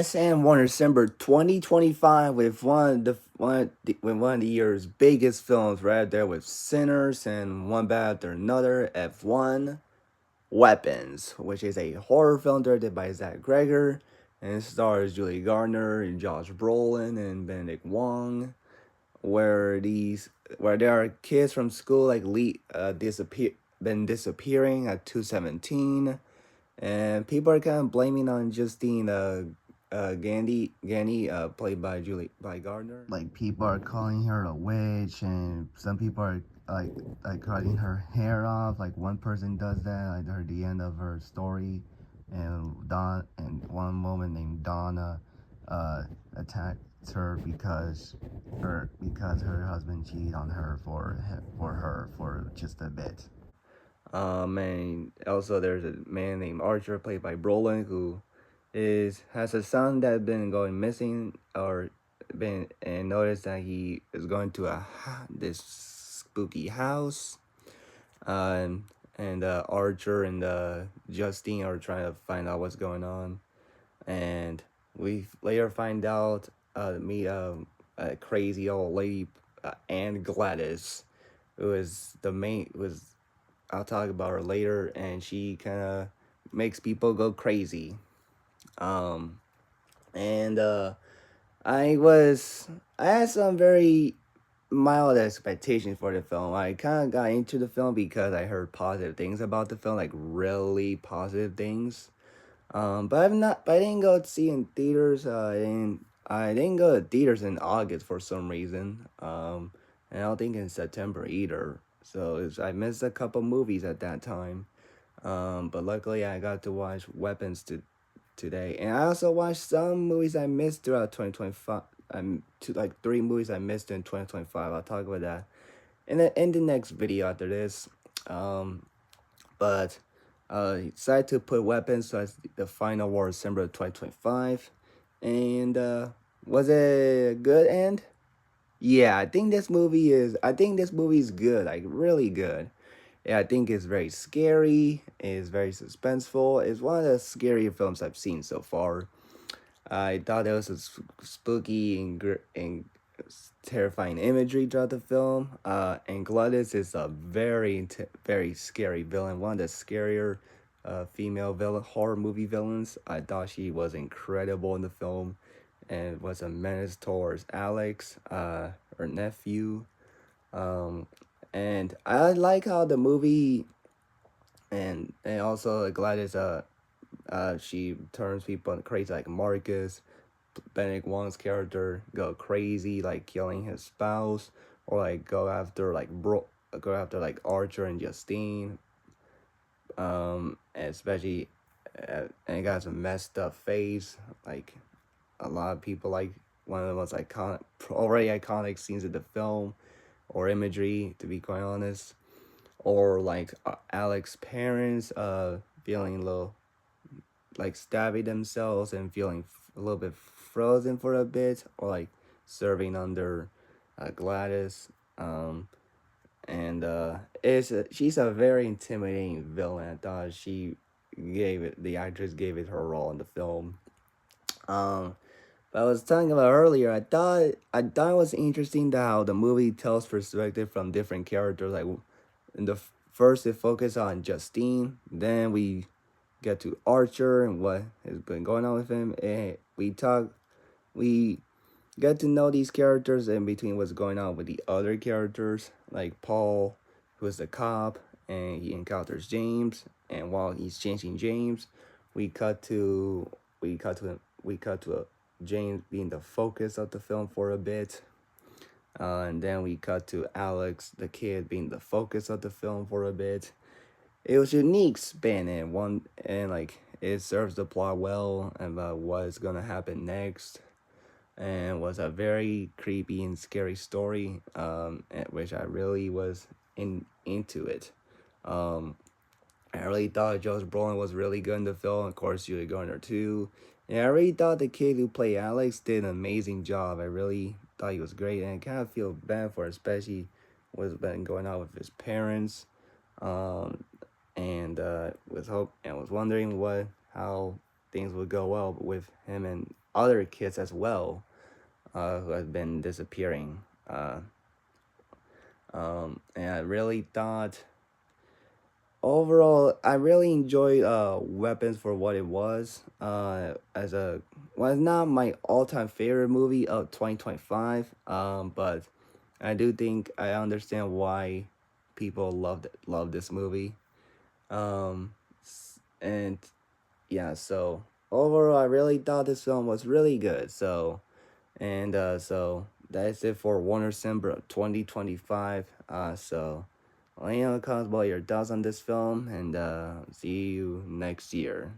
SM WarnerCember 2025 with one of the year's biggest films right there with Sinners and one bad after another. F1 Weapons, which is a horror film directed by Zach Greger and it stars Julia Garner and Josh Brolin and Benedict Wong, where there are kids from school been disappearing at 217, and people are kind of blaming on Justine Gandy, played by Julie by Gardner. Like people are calling her a witch, and some people are like cutting her hair off. Like one person does that at the end of her story, and one woman named Donna attacked her because her husband cheated on her for just a bit. And also there's a man named Archer played by Brolin who has a son that's been going missing or been and noticed that he is going to this spooky house. And Archer and Justine are trying to find out what's going on, and we later find out meet a crazy old lady, Aunt Gladys, who is the main was I'll talk about her later, and she kind of makes people go crazy. Um, and I had some very mild expectations for the film. I kind of got into the film because I heard positive things about the film, like really positive things. But I didn't go to see in theaters. I didn't go to theaters in August for some reason. And I don't think in September either. So I missed a couple movies at that time. But luckily I got to watch Weapons today, and I also watched some movies I missed throughout 2025. Like 3 movies I missed in 2025. I'll talk about that in the next video after this. But decided to put Weapons as the final WarnerCember 2025. And was it a good end? Yeah, I think this movie is good, like really good. Yeah, I think it's very scary, it's very suspenseful. It's one of the scarier films I've seen so far. I thought there was a spooky and terrifying imagery throughout the film. And Gladys is a very scary villain, one of the scarier female horror movie villains. I thought she was incredible in the film and was a menace towards Alex, her nephew. And I like how the movie and also Gladys she turns people crazy, like Marcus, Benedict Wong's character, go crazy, like killing his spouse, or like go after like Archer and Justine. Especially, and it got some messed up face. Like a lot of people like one of the most already iconic scenes of the film, or imagery, to be quite honest. Or like Alex's parents feeling a little like stabbing themselves and feeling a little bit frozen for a bit, or like serving under Gladys. And she's a very intimidating villain. I thought the actress gave it her role in the film. But I was talking about earlier, I thought it was interesting that how the movie tells perspective from different characters. Like in the first, it focused on Justine, then we get to Archer and what has been going on with him, and we get to know these characters in between what's going on with the other characters, like Paul, who is the cop, and he encounters James, and while he's chasing James, we cut to James being the focus of the film for a bit. And then we cut to Alex, the kid, being the focus of the film for a bit. It was unique spin and like it serves the plot well about what is gonna happen next, and was a very creepy and scary story, which I really was into it. I really thought Josh Brolin was really good in the film. Of course, Julia Garner too. And I really thought the kid who played Alex did an amazing job. I really thought he was great, and I kind of feel bad for, especially what's been going on with his parents. And was wondering how things would go well with him and other kids as well, who have been disappearing. And I really thought overall I really enjoyed Weapons for what it was. As a was not my all-time favorite movie of 2025. But I do think I understand why people love this movie. And yeah, so overall I really thought this film was really good. So that's it for WarnerCember 2025. Let me know in the comments about your thoughts on this film, and see you next year.